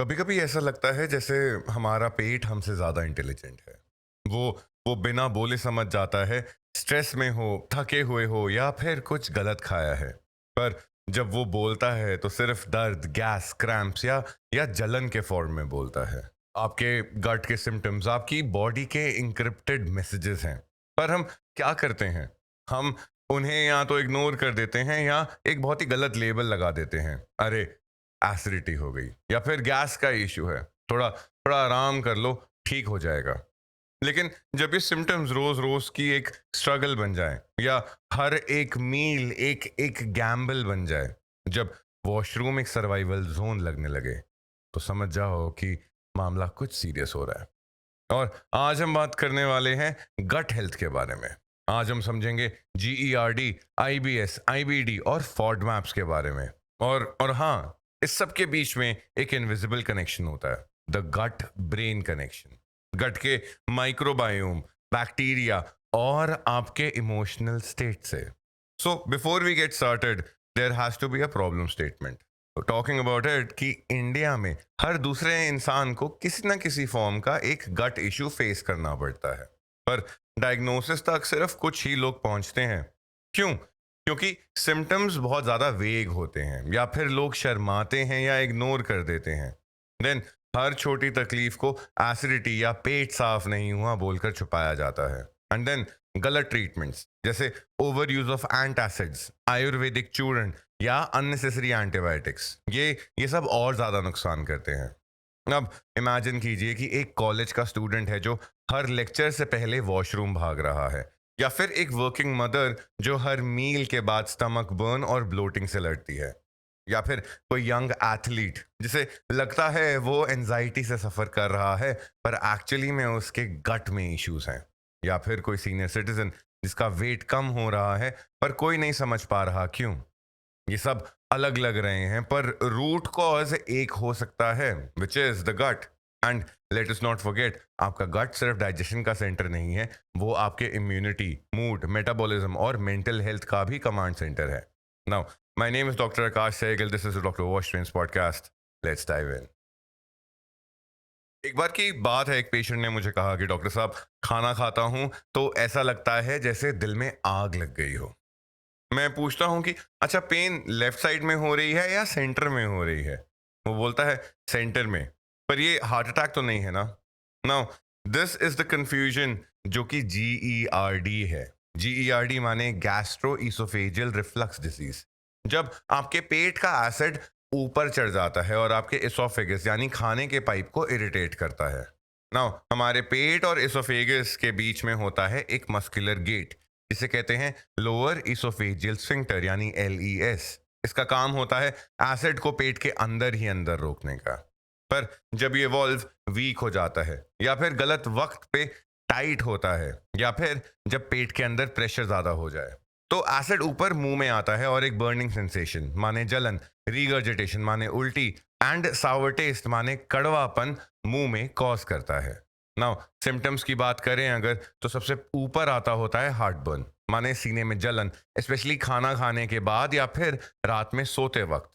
कभी कभी ऐसा लगता है जैसे हमारा पेट हमसे ज्यादा इंटेलिजेंट है। वो वो बिना बोले समझ जाता है, स्ट्रेस में हो, थके हुए हो या फिर कुछ गलत खाया है। पर जब वो बोलता है तो सिर्फ दर्द, गैस, क्रैम्प्स या जलन के फॉर्म में बोलता है। आपके गट के सिम्टम्स आपकी बॉडी के इंक्रिप्टेड मैसेजेस हैं। पर हम क्या करते हैं? हम उन्हें या तो इग्नोर कर देते हैं या एक बहुत ही गलत लेबल लगा देते हैं। अरे, एसिडिटी हो गई या फिर गैस का इश्यू है, थोड़ा थोड़ा आराम कर लो, ठीक हो जाएगा। लेकिन जब ये सिम्टम्स रोज रोज की एक स्ट्रगल बन जाए या हर एक मील एक एक गैम्बल बन जाए, जब वॉशरूम एक सर्वाइवल जोन लगने लगे, तो समझ जाओ कि मामला कुछ सीरियस हो रहा है। और आज हम बात करने वाले हैं गट हेल्थ के बारे में। आज हम समझेंगे GERD, IBS, IBD और फॉड मैप्स के बारे में। और हाँ, इस सब के बीच में एक इनविजिबल कनेक्शन होता है, the gut brain connection. Gut के माइक्रोबायोम, बैक्टीरिया और आपके इमोशनल स्टेट से। So before we get started, there has to be a problem statement. Talking about it कि इंडिया में हर दूसरे इंसान को किसी ना किसी फॉर्म का एक गट इशू फेस करना पड़ता है। पर डायग्नोसिस तक सिर्फ कुछ ही लोग पहुंचते हैं। क्यों? क्योंकि सिम्टम्स बहुत ज़्यादा वेग होते हैं या फिर लोग शर्माते हैं या इग्नोर कर देते हैं। देन हर छोटी तकलीफ को एसिडिटी या पेट साफ नहीं हुआ बोलकर छुपाया जाता है। एंड देन गलत ट्रीटमेंट्स जैसे over use of antacids, Ayurvedic चूर्ण या अननेसेसरी एंटीबायोटिक्स, ये सब और ज़्यादा नुकसान करते हैं। अब इमेजिन कीजिए कि एक कॉलेज का स्टूडेंट है जो हर लेक्चर से पहले वॉशरूम भाग रहा है, या फिर एक वर्किंग मदर जो हर मील के बाद स्टमक बर्न और ब्लोटिंग से लड़ती है, या फिर कोई यंग एथलीट जिसे लगता है वो एंजाइटी से सफ़र कर रहा है पर एक्चुअली में उसके गट में इश्यूज हैं, या फिर कोई सीनियर सिटीजन जिसका वेट कम हो रहा है पर कोई नहीं समझ पा रहा क्यों। ये सब अलग लग रहे हैं पर रूट कॉज एक हो सकता है, which is the gut. And let us not forget, आपका गट सिर्फ डाइजेशन का सेंटर नहीं है, वो आपके इम्यूनिटी, मूड, मेटाबॉलिज्म और मेंटल हेल्थ का भी कमांड सेंटर है। Now, my name is doctor Aakash Sehgal, this is doctor wash podcast. Let's dive in. एक बार की बात है, एक पेशेंट ने मुझे कहा कि डॉक्टर साहब, खाना खाता हूं तो ऐसा लगता है जैसे दिल में आग लग गई हो। मैं पूछता हूँ कि अच्छा, पेन लेफ्ट साइड में हो रही है या सेंटर में हो रही है? वो बोलता है सेंटर में। पर ये हार्ट अटैक तो नहीं है ना? Now, this is the confusion जो कि GERD है। GERD माने गैस्ट्रो इसोफेजियल रिफ्लक्स डिजीज। जब आपके पेट का एसिड ऊपर चढ़ जाता है और आपके इसोफेगस यानी खाने के पाइप को इरिटेट करता है। नाउ, हमारे पेट और इसोफेगस के बीच में होता है एक मस्कुलर गेट जिसे कहते हैं लोअर इसोफेजियल स्फिंक्टर यानी LES। इसका काम होता है एसिड को पेट के अंदर ही अंदर रोकने का। पर जब ये वॉल्व वीक हो जाता है या फिर गलत वक्त पे टाइट होता है या फिर जब पेट के अंदर प्रेशर ज्यादा हो जाए, तो एसिड ऊपर मुंह में आता है और एक बर्निंग सेंसेशन माने जलन, रीगर्जिटेशन माने उल्टी एंड सावर टेस्ट माने कड़वापन मुंह में कॉज करता है। नाउ, सिम्टम्स की बात करें अगर, तो सबसे ऊपर आता होता है हार्ट बर्न माने सीने में जलन, स्पेशली खाना खाने के बाद या फिर रात में सोते वक्त।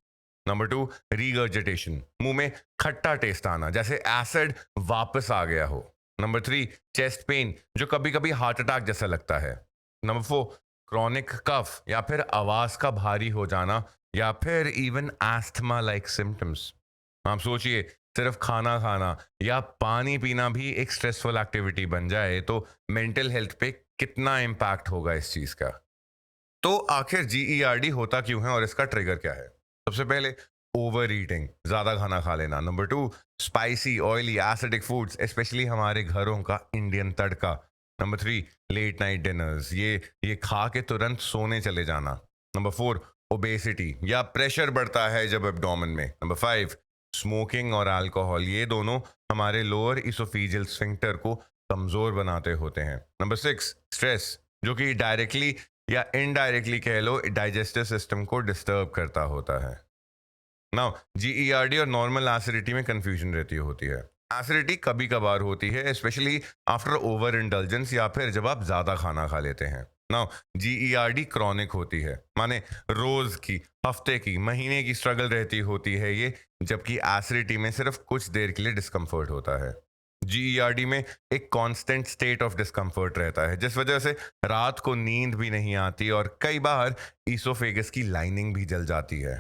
नंबर 2, रीगर्जिटेशन, मुंह में खट्टा टेस्ट आना जैसे एसिड वापस आ गया हो। नंबर 3, चेस्ट पेन जो कभी कभी हार्ट अटैक जैसा लगता है। नंबर 4, क्रॉनिक कफ या फिर आवाज का भारी हो जाना या फिर इवन एस्थमा लाइक सिम्टम्स। आप सोचिए, सिर्फ खाना खाना या पानी पीना भी एक स्ट्रेसफुल एक्टिविटी बन जाए तो मेंटल हेल्थ पे कितना इम्पैक्ट होगा इस चीज का। तो आखिर GERD होता क्यों है और इसका ट्रिगर क्या है? सबसे पहले, ओवर ईटिंग, ज्यादा खाना खा लेना। Number 2, spicy, oily, acidic foods, specially हमारे घरों का इंडियन तड़का। नंबर 3, लेट नाइट डिनर्स, ये खा के तुरंत सोने चले जाना। नंबर 4, ओबेसिटी या प्रेशर बढ़ता है जब एब्डोमेन में। नंबर 5, स्मोकिंग और अल्कोहल, ये दोनों हमारे लोअर इसोफेजियल स्फिंक्टर को कमजोर बनाते होते हैं। नंबर 6, स्ट्रेस जो कि डायरेक्टली या इनडायरेक्टली कह लो डाइजेस्टिव सिस्टम को डिस्टर्ब करता होता है। नाउ, GERD और नॉर्मल एसिडिटी में कंफ्यूजन रहती होती है। एसिडिटी कभी कभार होती है, स्पेशली आफ्टर ओवर इंडल्जेंस या फिर जब आप ज्यादा खाना खा लेते हैं। नाउ GERD क्रॉनिक होती है, माने रोज की, हफ्ते की, महीने की स्ट्रगल रहती होती है ये, जबकि एसिडिटी में सिर्फ कुछ देर के लिए डिस्कम्फर्ट होता है। GERD में एक कांस्टेंट स्टेट ऑफ डिस्कम्फर्ट रहता है, जिस वजह से रात को नींद भी नहीं आती और कई बार ईसोफेगस की लाइनिंग भी जल जाती है।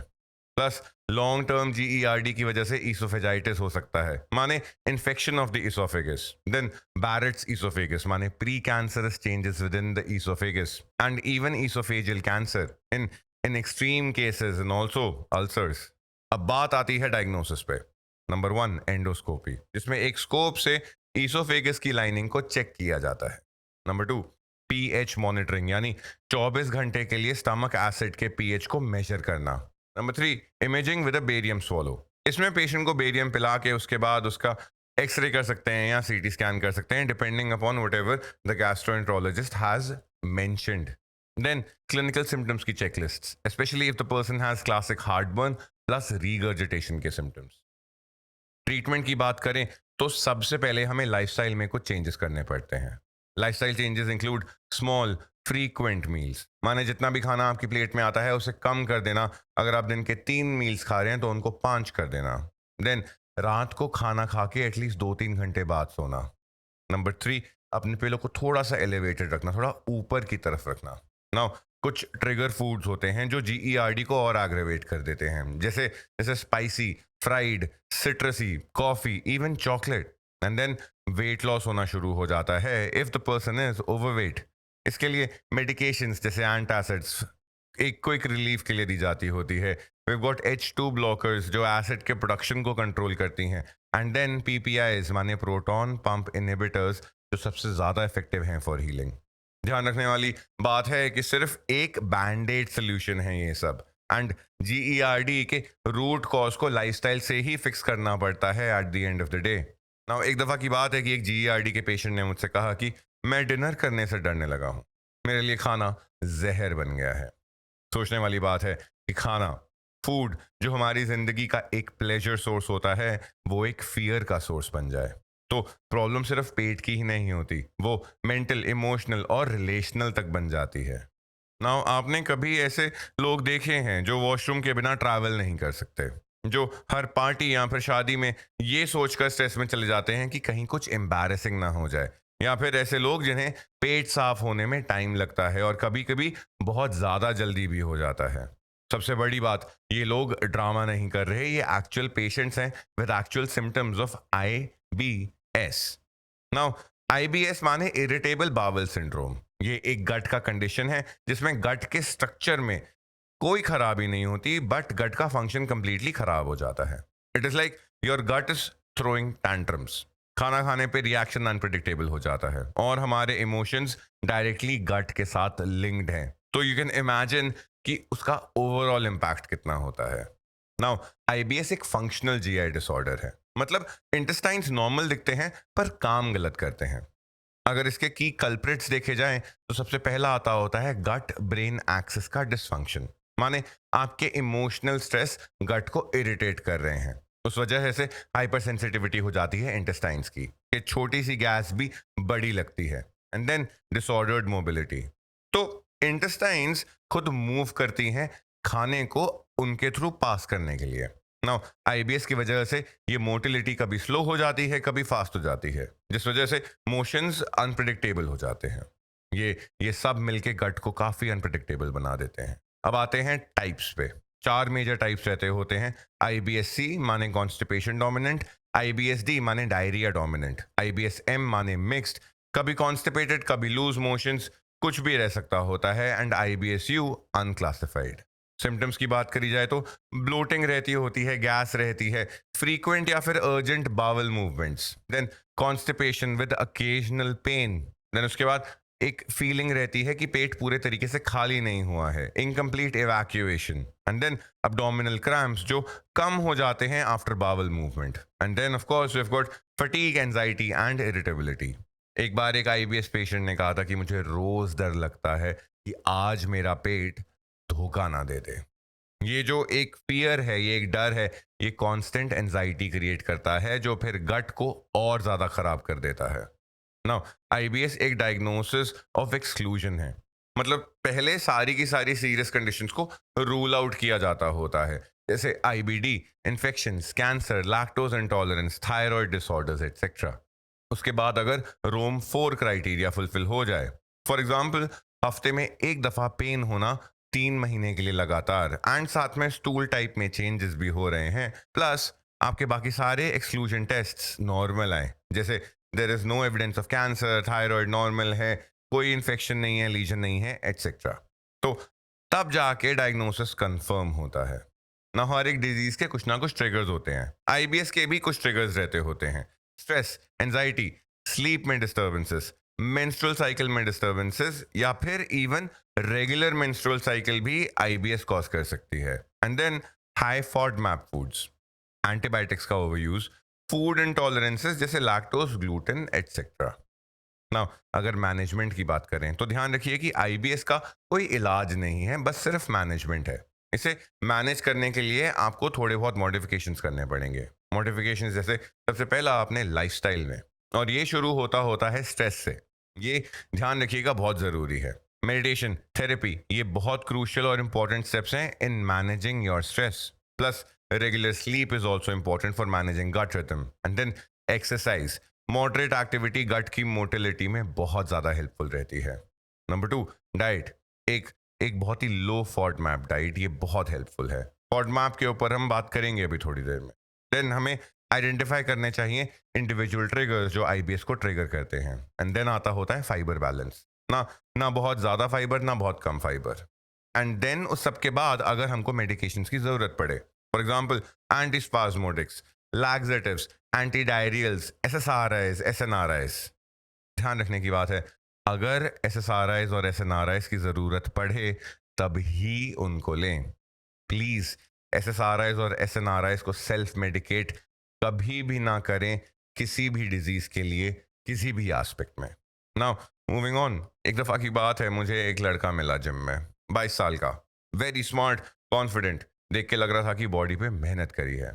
प्लस लॉन्ग टर्म GERD की वजह से ईसोफेजाइटिस हो सकता है, माने infection of the oesophagus, then Barrett's oesophagus माने pre cancerous changes with in the oesophagus, and even oesophageal cancer in extreme cases and also ulcers. अब बात आती है डायग्नोसिस पे। नंबर 1, एंडोस्कोपी, जिसमें एक स्कोप से ईसोफेगस की लाइनिंग को चेक किया जाता है। नंबर 2, पीएच मॉनिटरिंग, यानी 24 घंटे के लिए स्टमक एसिड के पीएच को मेजर करना। Number 3, imaging with a barium swallow. इसमें पेशेंट को बेरियम पिला के उसके बाद उसका एक्सरे कर सकते हैं या सीटी स्कैन कर सकते हैं, depending upon whatever the gastroenterologist has mentioned. Then clinical symptoms की checklist, specially if the person has classic heartburn plus regurgitation के सिम्टम्स। ट्रीटमेंट की बात करें तो सबसे पहले हमें लाइफस्टाइल में कुछ चेंजेस करने पड़ते हैं। Lifestyle changes include small frequent meals, माने जितना भी खाना आपकी प्लेट में आता है उसे कम कर देना। अगर आप दिन के 3 मील्स खा रहे हैं तो उनको 5 कर देना। देन रात को खाना खा के एटलीस्ट 2-3 घंटे बाद सोना। नंबर 3, अपने पिलो को थोड़ा सा एलिवेटेड रखना, थोड़ा ऊपर की तरफ रखना। नाउ कुछ ट्रिगर फूड्स होते हैं जो GERD को और एग्रेवेट कर देते हैं, जैसे जैसे spicy, fried, citrusy, coffee, even chocolate. And then weight loss होना शुरू हो जाता है if the person is overweight. इसके लिए मेडिकेशंस जैसे एंटासिड्स एक क्विक रिलीफ के लिए दी जाती होती है। वी गॉट H2 ब्लॉकर्स जो एसिड के प्रोडक्शन को कंट्रोल करती हैं, एंड देन PPIs माने प्रोटॉन पंप इनहिबिटर्स, जो सबसे ज़्यादा इफेक्टिव हैं फॉर हीलिंग। ध्यान रखने वाली बात है कि सिर्फ एक बैंडेड सोल्यूशन है ये सब, एंड GERD के रूट कॉज को लाइफस्टाइल से ही फिक्स करना पड़ता है at the end of the day. Now एक दफ़ा की बात है कि एक GERD के पेशेंट ने मुझसे कहा कि मैं डिनर करने से डरने लगा हूँ, मेरे लिए खाना जहर बन गया है। सोचने वाली बात है कि खाना, फूड, जो हमारी ज़िंदगी का एक प्लेजर सोर्स होता है, वो एक फियर का सोर्स बन जाए। तो प्रॉब्लम सिर्फ पेट की ही नहीं होती, वो मेंटल, इमोशनल और रिलेशनल तक बन जाती है। नाउ आपने कभी ऐसे लोग देखे हैं जो वॉशरूम के बिना ट्रैवल नहीं कर सकते, जो हर पार्टी या फिर शादी में ये सोचकर स्ट्रेस में चले जाते हैं कि कहीं कुछ एम्बैरेसिंग ना हो जाए, या फिर ऐसे लोग जिन्हें पेट साफ होने में टाइम लगता है और कभी कभी बहुत ज़्यादा जल्दी भी हो जाता है। सबसे बड़ी बात, ये लोग ड्रामा नहीं कर रहे, ये एक्चुअल पेशेंट्स हैं with actual symptoms of IBS। Now IBS माने इरिटेबल बावल सिंड्रोम। ये एक गट का कंडीशन है जिसमें गट के स्ट्रक्चर में कोई खराबी नहीं होती, बट गट का फंक्शन कंप्लीटली खराब हो जाता है। It is like your gut is throwing tantrums. खाना खाने पे रिएक्शन अनप्रिडिक्टेबल हो जाता है और हमारे इमोशंस डायरेक्टली गट के साथ लिंक्ड हैं, तो यू कैन इमेजिन कि उसका ओवरऑल इम्पैक्ट कितना होता है। नाउ IBS एक फंक्शनल GI डिसऑर्डर है, मतलब इंटेस्टाइन्स नॉर्मल दिखते हैं पर काम गलत करते हैं। अगर इसके की कल्प्रिट्स देखे जाएं तो सबसे पहला आता होता है गट ब्रेन एक्सिस का डिसफंक्शन, माने आपके इमोशनल स्ट्रेस गट को इरिटेट कर रहे हैं। उस वजह से हाइपर सेंसिटिविटी हो जाती है इंटेस्टाइन्स की, कि छोटी सी गैस भी बड़ी लगती है। एंड देन डिसऑर्डर्ड मोबिलिटी, तो इंटेस्टाइन्स खुद मूव करती हैं खाने को उनके थ्रू पास करने के लिए। नाउ IBS की वजह से ये मोटिलिटी कभी स्लो हो जाती है, कभी फास्ट हो जाती है, जिस वजह से मोशंस अनप्रिडिक्टेबल हो जाते हैं। ये सब मिलके गट को काफ़ी अनप्रिडिक्टेबल बना देते हैं। अब आते हैं टाइप्स पे। 4 मेजर टाइप्स रहते होते हैं। IBS-C माने कॉन्स्टिपेशन डोमिनेंट, IBS-D माने डायरिया डोमिनेंट, IBS-M माने मिक्स्ड, कभी कॉन्स्टिपेटेड कभी लूज मोशंस, कुछ भी रह सकता होता है, एंड IBS-U अनक्लासिफाइड। सिम्टम्स की बात करी जाए तो ब्लोटिंग रहती होती है, गैस रहती है, फ्रीक्वेंट या फिर urgent bowel movements, then constipation with occasional pain, then उसके बाद एक फीलिंग रहती है कि पेट पूरे तरीके से खाली नहीं हुआ है, incomplete evacuation, and then abdominal cramps जो कम हो जाते हैं after bowel movement, and then of course we have got fatigue, anxiety and irritability. एक बार एक IBS पेशेंट ने कहा था कि मुझे रोज डर लगता है कि आज मेरा पेट धोखा ना दे दे। ये जो एक फियर है, ये एक डर है, ये कांस्टेंट एंजाइटी क्रिएट करता है जो फिर गट को और ज़्यादा ख़राब कर देता है। नाउ IBS एक डायग्नोसिस ऑफ एक्सक्लूजन है। मतलब पहले सारी की सारी सीरियस कंडीशंस को रूल आउट किया जाता होता है, जैसे IBD, infections, cancer, lactose intolerance, thyroid disorders etcetera. उसके बाद अगर रोम 4 क्राइटेरिया फुलफिल हो जाए, फॉर एग्जांपल हफ्ते में एक दफा पेन होना 3 महीने के लिए लगातार, एंड साथ में स्टूल टाइप में चेंजेस भी हो रहे हैं, प्लस आपके बाकी सारे एक्सक्लूजन टेस्ट्स नॉर्मल आए, जैसे there is no evidence of cancer, thyroid normal है, कोई इन्फेक्शन नहीं है, लीजन नहीं है एटसेट्रा, तो तब जाके डायग्नोसिस कंफर्म होता है ना। हर एक डिजीज के कुछ ना कुछ ट्रिगर्स होते हैं, आईबीएस के भी कुछ ट्रिगर्स रहते होते हैं, स्ट्रेस, एंजाइटी, स्लीप में डिस्टर्बेंसेस, मेंस्ट्रुअल साइकिल में डिस्टर्बेंसेस, या फिर इवन रेगुलर मेंस्ट्रुअल साइकिल भी आईबीएस कॉज कर सकती है। And then high FODMAP foods, antibiotics का ओवरयूज, फूड इंटॉलरेंसेस जैसे लैक्टोज, ग्लूटेन एटसेट्रा। नाउ अगर मैनेजमेंट की बात करें तो ध्यान रखिए कि आईबीएस का कोई इलाज नहीं है, बस सिर्फ मैनेजमेंट है। इसे मैनेज करने के लिए आपको थोड़े बहुत मॉडिफिकेशंस करने पड़ेंगे। मॉडिफिकेशंस जैसे सबसे पहला अपने लाइफस्टाइल में, और ये शुरू होता होता है स्ट्रेस से। ये ध्यान रखिएगा, बहुत ज़रूरी है। मेडिटेशन, थेरेपी, ये बहुत क्रूशियल और इंपॉर्टेंट स्टेप्स हैं in managing your stress. Plus regular sleep is also important for managing gut rhythm. And then exercise, moderate activity gut की मोटिलिटी में बहुत ज़्यादा हेल्पफुल रहती है। Number 2, diet. एक एक बहुत ही लो फॉडमैप डाइट, ये बहुत हेल्पफुल है। फॉडमैप के ऊपर हम बात करेंगे अभी थोड़ी देर में। देन हमें आइडेंटिफाई करने चाहिए इंडिविजुअल ट्रिगर्स जो आईबीएस को ट्रिगर करते हैं, एंड देन आता होता है फाइबर बैलेंस, ना ना बहुत ज़्यादा फाइबर ना बहुत कम फाइबर। एंड देन उस सब के बाद अगर हमको मेडिकेशंस की ज़रूरत पड़े, for example antispasmodics, laxatives, anti diarrhoeals, SSRIs, SNRIs. ध्यान रखने की बात है, अगर एसएसआरआईज और एसएनआरआईज की ज़रूरत पड़े तब ही उनको लें। प्लीज़ एसएसआरआईज और एसएनआरआईज को सेल्फ मेडिकेट कभी भी ना करें, किसी भी डिजीज़ के लिए, किसी भी एस्पेक्ट में। नाउ मूविंग ऑन, एक दफ़ा की बात है, मुझे एक लड़का मिला जिम में, 22 साल का, वेरी स्मार्ट, कॉन्फिडेंट, देख के लग रहा था कि बॉडी पे मेहनत करी है।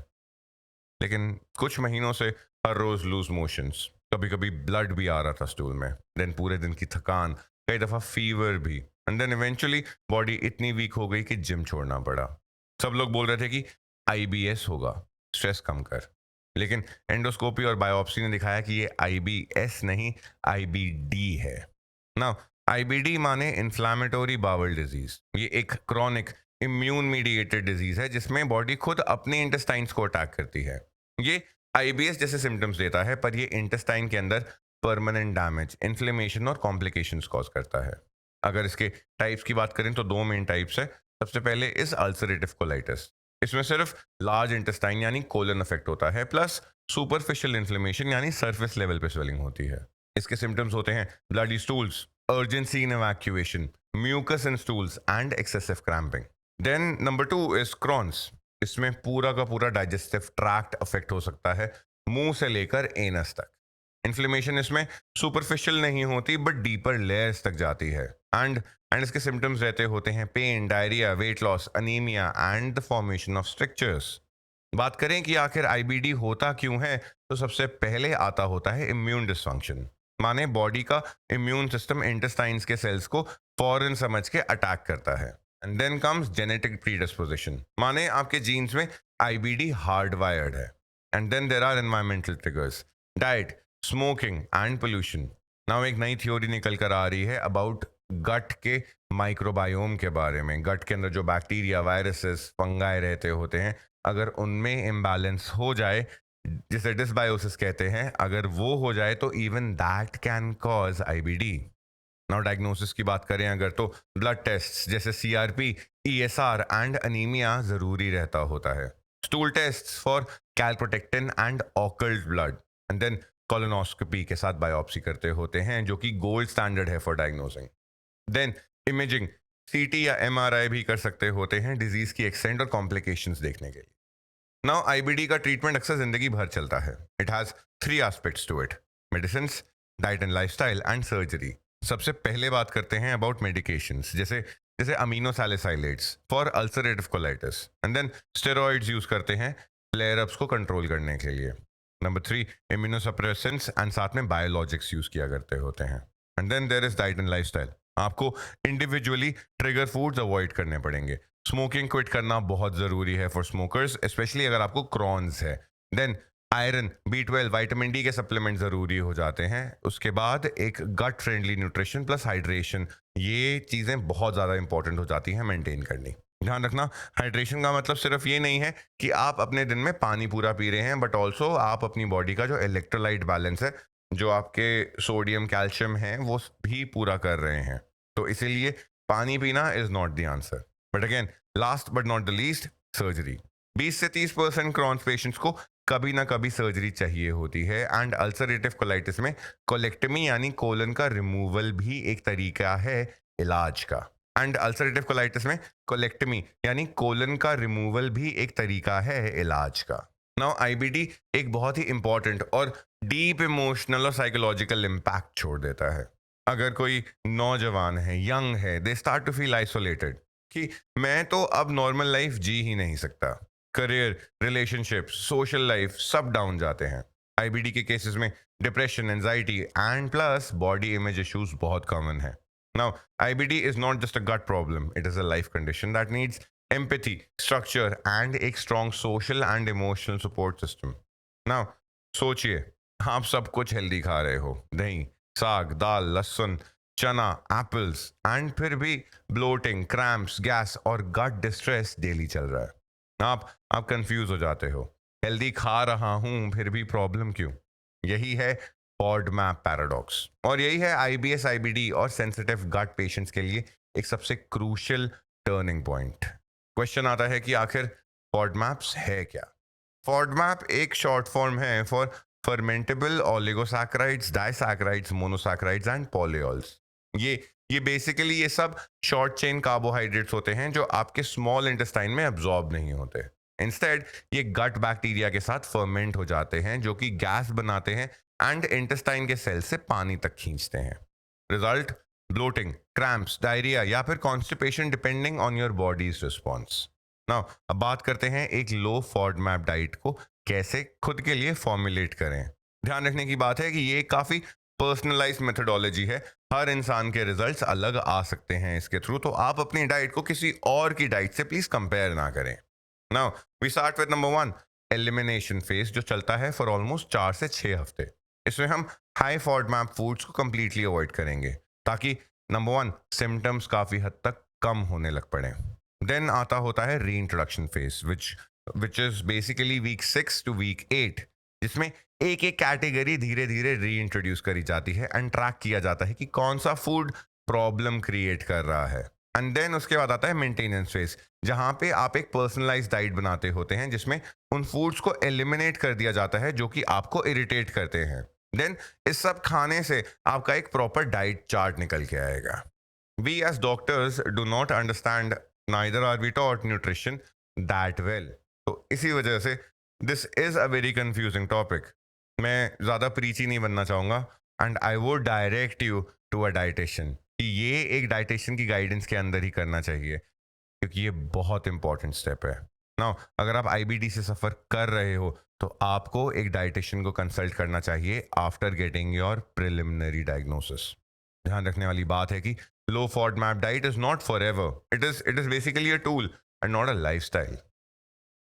लेकिन कुछ महीनों से हर रोज लूज मोशंस, कभी कभी ब्लड भी आ रहा था स्टूल में, देन पूरे दिन की थकान, कई दफा फीवर भी, एंड देन इवेंचुअली बॉडी इतनी वीक हो गई कि जिम छोड़ना पड़ा। सब लोग बोल रहे थे कि आईबीएस होगा, स्ट्रेस कम कर। लेकिन एंडोस्कोपी और बायोप्सी ने दिखाया कि ये आईबीएस नहीं, आईबीडी है ना। आईबीडी माने इन्फ्लामेटोरी बावल डिजीज। ये एक क्रॉनिक इम्यून मीडिएटेड डिजीज है जिसमें बॉडी खुद अपने इंटेस्टाइन्स को अटैक करती है। ये आईबीएस जैसे सिम्टम्स देता है, पर ये इंटेस्टाइन के अंदर परमानेंट डैमेज, इन्फ्लेमेशन और कॉम्प्लिकेशंस कॉज करता है। अगर इसके टाइप्स की बात करें तो दो मेन टाइप्स है। सबसे पहले इस अल्सरेटिव कोलाइटिस, इसमें सिर्फ लार्ज इंटेस्टाइन यानी कोलन अफेक्ट होता है, प्लस सुपरफिशियल इन्फ्लेमेशन यानी सरफेस लेवल पे स्वेलिंग होती है। इसके सिम्टम्स होते हैं bloody stools, urgency in evacuation, mucus in stools, and excessive cramping. Then number 2 is Crohn's. इसमें पूरा का पूरा डाइजेस्टिव ट्रैक्ट अफेक्ट हो सकता है, मुंह से लेकर एनस तक। इन्फ्लेमेशन इसमें सुपरफिशियल नहीं होती बट डीपर लेयर्स तक जाती है, एंड इसके सिम्टम्स रहते होते हैं pain, diarrhoea, weight loss, anaemia and the formation of structures. बात करें कि आखिर आईबीडी होता क्यों है, तो सबसे पहले आता होता है इम्यून डिसफंक्शन, माने बॉडी का इम्यून सिस्टम इंटेस्टाइन्स के सेल्स को फौरन समझ के अटैक करता है। And then comes genetic predisposition, माने आपके जीन्स में आईबीडी हार्ड वायर्ड है। And then there are environmental triggers, diet, smoking and pollution. Now एक नई थ्योरी निकल कर आ रही है अबाउट गट के माइक्रोबायोम के बारे में। गट के अंदर जो बैक्टीरिया, वायरसेस, फंगाई रहते होते हैं, अगर उनमें इम्बैलेंस हो जाए, जिसे डिसबायोसिस कहते हैं, अगर वो हो जाए तो even that can cause IBD. Now diagnosis की बात करें अगर, तो ब्लड टेस्ट जैसे सीआरपी, ईएसआर एंड अनीमिया जरूरी रहता होता है। Stool test for calprotectin and occult blood, and then colonoscopy के साथ बायोप्सी करते होते हैं, जो कि गोल्ड स्टैंडर्ड है for diagnosing. Then imaging, CT या एमआरआई भी कर सकते होते हैं डिजीज की एक्सटेंट और कॉम्प्लिकेशंस देखने के लिए। नाउ आईबीडी का ट्रीटमेंट अक्सर जिंदगी भर चलता है। It has 3 aspects to it, medicine, diet and lifestyle and surgery. सबसे पहले बात करते हैं अबाउट मेडिकेशंस, जैसे जैसे aminosalicylates for ulcerative colitis, and then steroids use करते हैं फ्लेयर अप्स को कंट्रोल करने के लिए। नंबर 3 इम्यूनोसप्रेसेंट्स, एंड साथ में बायोलॉजिक्स यूज किया करते होते हैं। And then there is diet and lifestyle. आपको इंडिविजुअली ट्रिगर फूड्स अवॉइड करने पड़ेंगे। स्मोकिंग क्विट करना बहुत ज़रूरी है फॉर स्मोकर्स, स्पेशली अगर आपको क्रॉन्स है। Then iron, B 12, vitamin D के सप्लीमेंट ज़रूरी हो जाते हैं। उसके बाद एक gut friendly nutrition plus hydration, ये चीज़ें बहुत ज़्यादा इंपॉर्टेंट हो जाती हैं मेंटेन करनी। ध्यान रखना, हाइड्रेशन का मतलब सिर्फ ये नहीं है कि आप अपने दिन में पानी पूरा पी रहे हैं, बट ऑल्सो आप अपनी बॉडी का जो इलेक्ट्रोलाइट बैलेंस है, जो आपके सोडियम कैल्शियम है, वो भी पूरा कर रहे हैं। तो इसीलिए पानी पीना is not the answer. But again, last but not the least, surgery. 20 से 30% क्रॉन्स पेशेंट्स को कभी ना कभी सर्जरी चाहिए होती है। एंड अल्सरेटिव कोलाइटिस में कोलेक्टमी यानी कोलन का रिमूवल भी एक तरीका है इलाज का। एंड अल्सरेटिव कोलाइटिस में कोलेक्टमी यानी कोलन का रिमूवल भी एक तरीका है इलाज का। नाउ आईबीडी एक बहुत ही इंपॉर्टेंट और डीप इमोशनल और साइकोलॉजिकल इम्पैक्ट छोड़ देता है। अगर कोई नौजवान है, यंग है, they start to feel isolated कि मैं तो अब नॉर्मल लाइफ जी ही नहीं सकता। करियर, रिलेशनशिप, सोशल लाइफ सब डाउन जाते हैं। आईबीडी के केसेस में depression, anxiety and plus body image issues बहुत कॉमन है। Now IBD is not just a gut problem, it is a life condition that needs empathy, structure and एक strong social and emotional support system. Now सोचिए, आप सब कुछ healthy खा रहे हो, दही, साग, दाल, लहसुन, चना, एप्पल्स, एंड फिर भी ब्लोटिंग, क्रैम्प्स, गैस और गट डिस्ट्रेस डेली चल रहा है। आप कंफ्यूज हो जाते हो, हेल्दी खा रहा हूं फिर भी प्रॉब्लम क्यों? यही है फॉडमैप पैराडॉक्स, और यही है आईबीएस, आईबीडी और सेंसिटिव गट पेशेंट्स के लिए एक सबसे क्रूशियल टर्निंग पॉइंट। क्वेश्चन आता है कि आखिर फॉडमैप्स है क्या? फॉडमैप एक शॉर्ट फॉर्म है for fermentable oligosaccharides, disaccharides, monosaccharides and polyols. ये ये बेसिकली ये सब शॉर्ट चेन कार्बोहाइड्रेट्स होते हैं जो आपके स्मॉल इंटेस्टाइन में अब्जॉर्ब नहीं होते। इंस्टेड ये गट बैक्टीरिया के साथ फर्मेंट हो जाते हैं, जो कि गैस बनाते हैं एंड इंटेस्टाइन के सेल से पानी तक खींचते हैं। रिजल्ट, ब्लोटिंग, क्रैम्प्स, डायरिया या फिर constipation depending on your bodies response. Now अब बात करते हैं एक लो फॉडमैप डाइट को कैसे खुद के लिए फॉर्मुलेट करें। ध्यान रखने की बात है कि ये काफ़ी पर्सनलाइज्ड मेथोडोलॉजी है। हर इंसान के रिजल्ट्स अलग आ सकते हैं इसके थ्रू, तो आप अपनी डाइट को किसी और की डाइट से प्लीज कंपेयर ना करें। Now we start with number 1, elimination phase, जो चलता है फॉर ऑलमोस्ट 4 से 6 हफ्ते। इसमें हम हाई फॉडमैप फूड्स को कंप्लीटली अवॉइड करेंगे ताकि नंबर 1, सिम्टम्स काफ़ी हद तक कम होने लग पड़े। देन आता होता है reintroduction phase, which is basically week 6 to week 8, जिसमें एक एक कैटेगरी धीरे धीरे री इंट्रोड्यूस करी जाती है एंड ट्रैक किया जाता है कि कौन सा फूड प्रॉब्लम क्रिएट कर रहा है। एंड देन उसके बाद आता है मेंटेनेंस फेज, जहां पे आप एक पर्सनलाइज डाइट बनाते होते हैं जिसमें उन फूड्स को एलिमिनेट कर दिया जाता है जो कि आपको इरिटेट करते हैं। देन इस सब खाने से आपका एक प्रॉपर डाइट चार्ट निकल के आएगा। We as doctors do not understand, neither are we taught nutrition that well. तो इसी वजह से this is a very confusing topic. मैं ज़्यादा प्रीची नहीं बनना चाहूँगा and I would direct you to a dietitian कि ये एक डाइटिशियन की गाइडेंस के अंदर ही करना चाहिए, क्योंकि ये बहुत इंपॉर्टेंट स्टेप है। नाउ अगर आप आईबीडी से सफ़र कर रहे हो तो आपको एक डाइटिशियन को कंसल्ट करना चाहिए after getting your preliminary diagnosis. ध्यान रखने वाली बात है कि low FODMAP diet is not forever. It is basically a tool and not a lifestyle.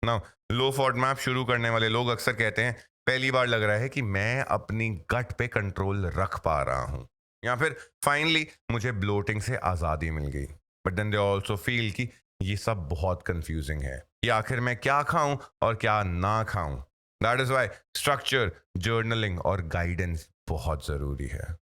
Now, low FODMAP शुरू करने वाले लोग अक्सर कहते हैं पहली बार लग रहा है कि मैं अपनी गट पे कंट्रोल रख पा रहा हूँ, या फिर फाइनली मुझे ब्लोटिंग से आज़ादी मिल गई। But then they also feel कि ये सब बहुत कंफ्यूजिंग है कि आखिर मैं क्या खाऊं और क्या ना खाऊं। That is why structure, journaling और गाइडेंस बहुत ज़रूरी है।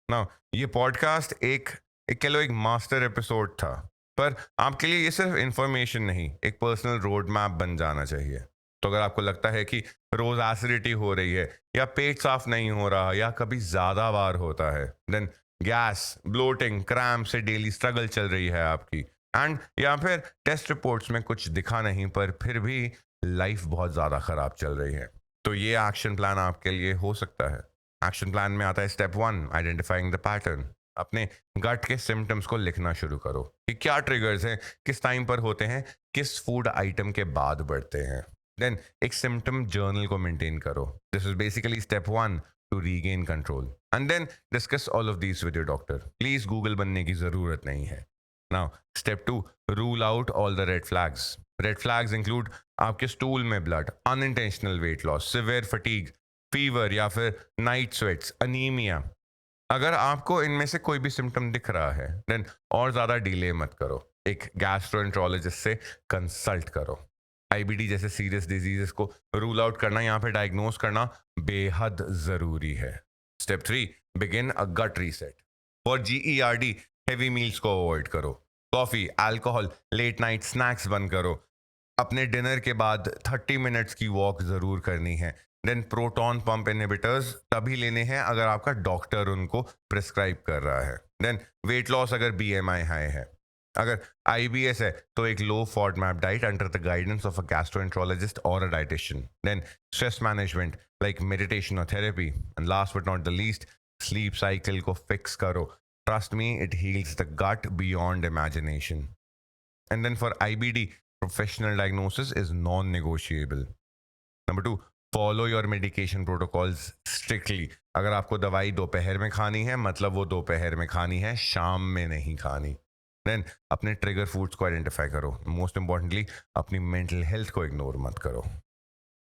ना ये पॉडकास्ट एक कह लो एक मास्टर एपिसोड था, पर आपके लिए ये सिर्फ इंफॉर्मेशन नहीं, एक पर्सनल रोड मैप बन जाना चाहिए। तो अगर आपको लगता है कि रोज एसिडिटी हो रही है, या पेट साफ नहीं हो रहा, या कभी ज़्यादा बार होता है, देन गैस, ब्लोटिंग, क्रैम्प से डेली स्ट्रगल चल रही है आपकी, एंड या फिर टेस्ट रिपोर्ट्स में कुछ दिखा नहीं पर फिर भी लाइफ बहुत ज़्यादा ख़राब चल रही है, तो ये एक्शन प्लान आपके लिए हो सकता है। एक्शन प्लान में आता है स्टेप 1, आइडेंटिफाइंग द पैटर्न। अपने गट के सिम्टम्स को लिखना शुरू करो कि क्या ट्रिगर्स हैं, किस टाइम पर होते हैं, किस फूड आइटम के बाद बढ़ते हैं। देन एक सिम्टम जर्नल को मेंटेन करो। This is basically step 1, to regain control. And then discuss all of these with your doctor. Please Google बनने की ज़रूरत नहीं है. Now, step 2, rule out all the red flags. Red flags include आपके stool में blood, unintentional weight loss, severe fatigue, fever या फिर night sweats, anemia. अगर आपको इनमें से कोई भी सिम्टम दिख रहा है देन और ज़्यादा डिले मत करो, एक गैस्ट्रोएंट्रोलॉजिस्ट से कंसल्ट करो. आईबीडी जैसे सीरियस डिजीजेस को रूल आउट करना, यहाँ पे डायग्नोज करना बेहद ज़रूरी है. Step 3, begin a gut reset. For GERD heavy meals को अवॉइड करो. Coffee, alcohol, late night snacks बंद करो. अपने डिनर के बाद 30 मिनट्स की वॉक ज़रूर करनी है. देन प्रोटॉन पंप इनहिबिटर्स तभी लेने हैं अगर आपका डॉक्टर उनको प्रिस्क्राइब कर रहा है. देन वेट लॉस अगर बीएमआई हाई है. अगर आईबीएस है तो एक low FODMAP diet under the guidance of a gastroenterologist और a dietitian. Then stress management like meditation और therapy. And last but not the least, sleep cycle को fix करो. Trust me, it heals the gut beyond imagination. And then for IBD, professional diagnosis is non negotiable. Number 2, follow your medication protocols strictly. अगर आपको दवाई दोपहर में खानी है मतलब वो दोपहर में खानी है, शाम में नहीं खानी. देन अपने ट्रिगर फूड्स को आइडेंटिफाई करो. मोस्ट इंपॉर्टेंटली अपनी मेंटल हेल्थ को इग्नोर मत करो.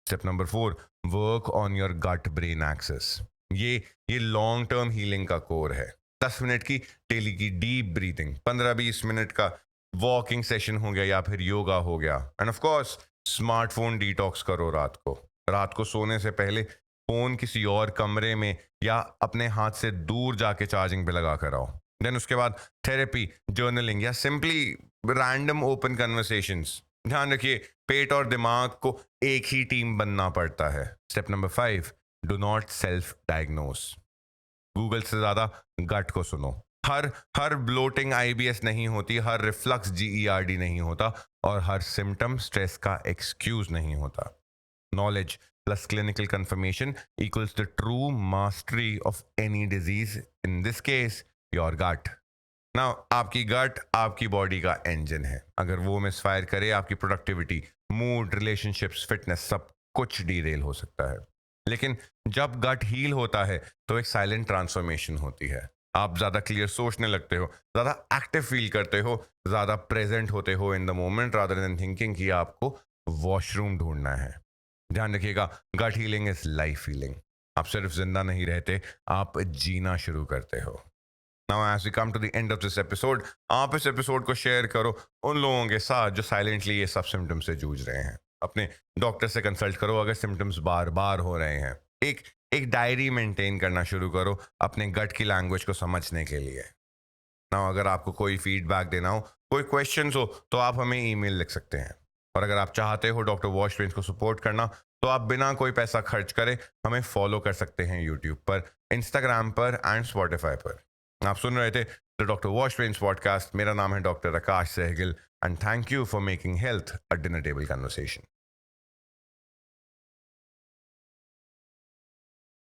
Step number 4, work on your gut brain axis. ये लॉन्ग टर्म हीलिंग का कोर है. 10 मिनट की डेली की डीप ब्रीथिंग, 15-20 मिनट का वॉकिंग सेशन हो गया या फिर योगा हो गया. And of course smartphone detox करो. रात को सोने से पहले फोन किसी और कमरे में या अपने हाथ से दूर जाके चार्जिंग पे लगा कर आओ. देन उसके बाद थेरेपी, जर्नलिंग या सिंपली रैंडम ओपन कन्वर्सेशंस. ध्यान रखिए, पेट और दिमाग को एक ही टीम बनना पड़ता है. Step number 5, do not self diagnose. Google से ज्यादा गट को सुनो. हर ब्लोटिंग आईबीएस नहीं होती, हर रिफ्लक्स जीईआरडी नहीं होता और हर सिम्टम स्ट्रेस का एक्सक्यूज नहीं होता. Knowledge plus clinical confirmation equals the true mastery of any disease, in this case your gut. Now आपकी गट आपकी बॉडी का इंजन है. अगर वो मिसफायर करे, आपकी प्रोडक्टिविटी, मूड, रिलेशनशिप्स, फिटनेस सब कुछ डीरेल हो सकता है. लेकिन जब गट हील होता है तो एक साइलेंट ट्रांसफॉर्मेशन होती है. आप ज़्यादा क्लियर सोचने लगते हो, ज़्यादा एक्टिव फील करते हो, ज़्यादा प्रेजेंट होते हो in the moment rather than thinking कि आपको वॉशरूम ढूंढना है. ध्यान रखिएगा, गट हीलिंग इज लाइफ हीलिंग. आप सिर्फ जिंदा नहीं रहते, आप जीना शुरू करते हो. Now as we come to the end of this episode, आप इस एपिसोड को शेयर करो उन लोगों के साथ जो साइलेंटली ये सब सिम्टम्स से जूझ रहे हैं. अपने डॉक्टर से कंसल्ट करो अगर सिम्टम्स बार बार हो रहे हैं. एक डायरी मेंटेन करना शुरू करो अपने गट की लैंग्वेज को समझने के लिए. नाउ अगर आपको कोई फीडबैक देना हो, कोई क्वेश्चंस हो तो आप हमें ईमेल लिख सकते हैं. और अगर आप चाहते हो डॉक्टर वॉश रेंज को सपोर्ट करना तो आप बिना कोई पैसा खर्च करे हमें फॉलो कर सकते हैं यूट्यूब पर, इंस्टाग्राम पर एंड स्पॉटिफाई पर. आप सुन रहे थे the doctor wash range podcast. मेरा नाम है doctor Akash Sehgal and thank you for making health a dinner table conversation.